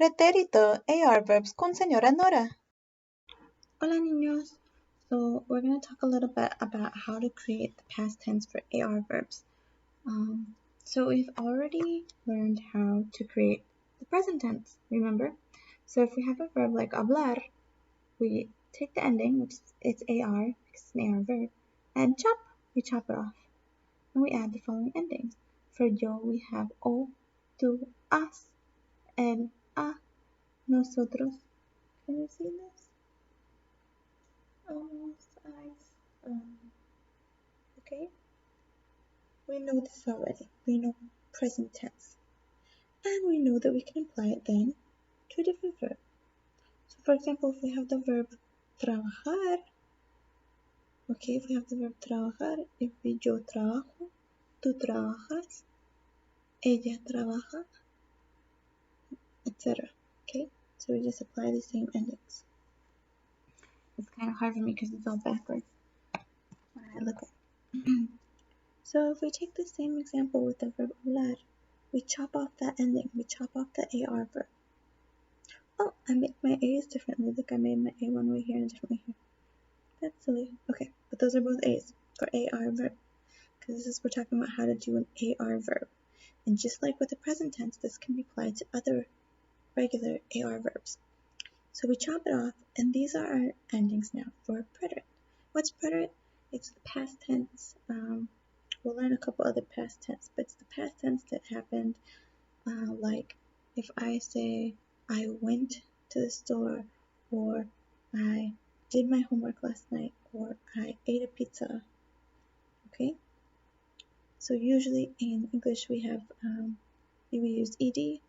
Preterito AR verbs con Sra Nora. Hola niños! So we're going to talk a little bit about how to create the past tense for AR verbs. So we've already learned how to create the present tense, remember? So if we have a verb like hablar, we take the ending, which is AR, because it's an AR verb, and we chop it off. And we add the following endings. For yo, we have o, tú, has, él, a, nosotros. Can you see this? Almost eyes. Okay? We know this already. We know present tense. And we know that we can apply it then to a different verb. So for example, if we have the verb trabajar, okay, if we have the verb trabajar, it would be yo trabajo, tú trabajas, ella trabaja, etc. Okay? So we just apply the same endings. It's kind of hard for me because it's all backwards when I look at it. So if we take the same example with the verb hablar, we chop off that ending, we chop off the AR verb. Oh, I made my A's differently. Look, I made my A one way here and a different way here. That's silly. Okay, but those are both A's for AR verb, because we're talking about how to do an AR verb. And just like with the present tense, this can be applied to other regular AR verbs. So we chop it off, and these are our endings now for preterite. What's preterite? It's the past tense. We'll learn a couple other past tense, but it's the past tense that happened. Like if I say I went to the store, or I did my homework last night, or I ate a pizza. Okay? So usually in English we have we use ed,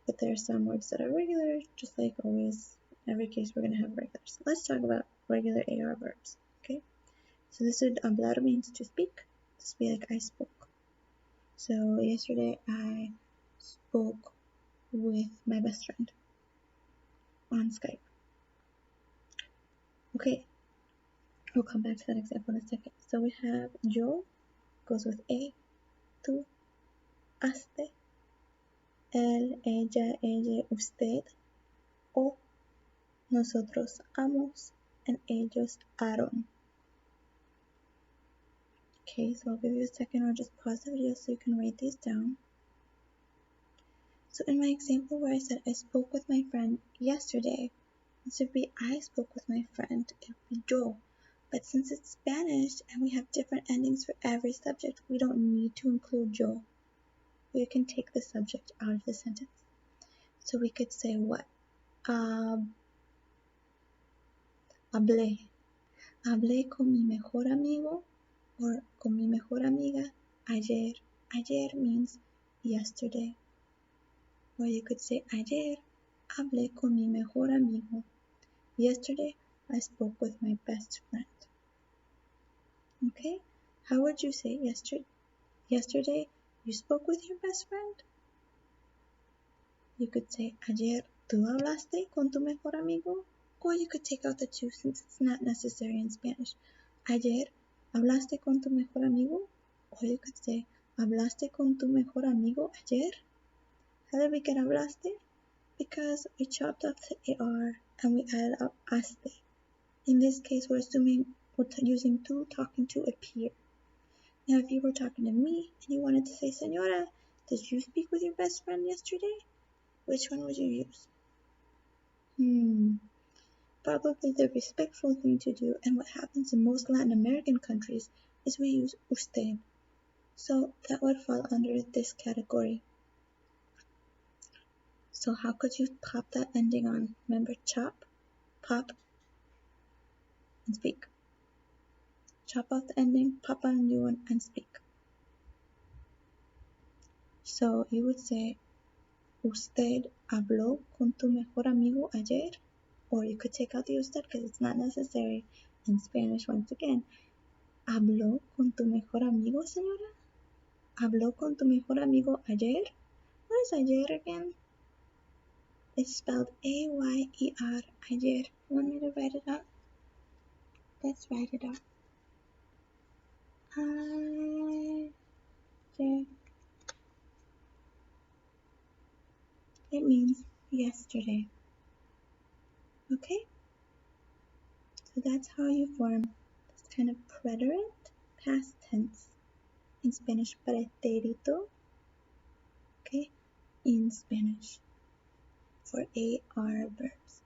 but there are some words that are regular, just like always. In every case we're going to have regular. So let's talk about regular AR verbs. Okay? So this would hablar means to speak. This would be like I spoke. So yesterday I spoke with my best friend on Skype. Okay, we'll come back to that example in a second. So we have yo goes with a, tú, haste, él, ella, usted, o, nosotros hamos, and ellos haron. Okay, so I'll give you a second or just pause the video so you can write these down. So in my example where I said I spoke with my friend yesterday, this would be I spoke with my friend, it would be yo. But since it's Spanish and we have different endings for every subject, we don't need to include yo. We can take the subject out of the sentence. So we could say what? Hablé. Hablé con mi mejor amigo or con mi mejor amiga ayer. Ayer means yesterday. Or you could say ayer hablé con mi mejor amigo. Yesterday I spoke with my best friend. Okay? How would you say yesterday? Yesterday you spoke with your best friend? You could say ayer tú hablaste con tu mejor amigo? Or you could take out the two since it's not necessary in Spanish. Ayer hablaste con tu mejor amigo? Or you could say hablaste con tu mejor amigo ayer? How did we get hablaste? Because we chopped off the AR and we added up haste. In this case, we're assuming we're using tú talking to a peer. Now, if you were talking to me and you wanted to say, Senora, did you speak with your best friend yesterday? Which one would you use? Probably the respectful thing to do, and what happens in most Latin American countries, is we use usted. So that would fall under this category. So how could you pop that ending on? Remember, chop, pop, and speak. Chop off the ending, pop on a new one, and speak. So you would say, ¿Usted habló con tu mejor amigo ayer? Or you could take out the usted because it's not necessary in Spanish once again. ¿Habló con tu mejor amigo, señora? ¿Habló con tu mejor amigo ayer? What is ayer again? It's spelled A-Y-E-R, ayer. You want me to write it out? Let's write it out. Ayer. It means yesterday. Okay? So that's how you form this kind of preterite past tense. In Spanish, preterito. Okay? In Spanish. For AR verbs.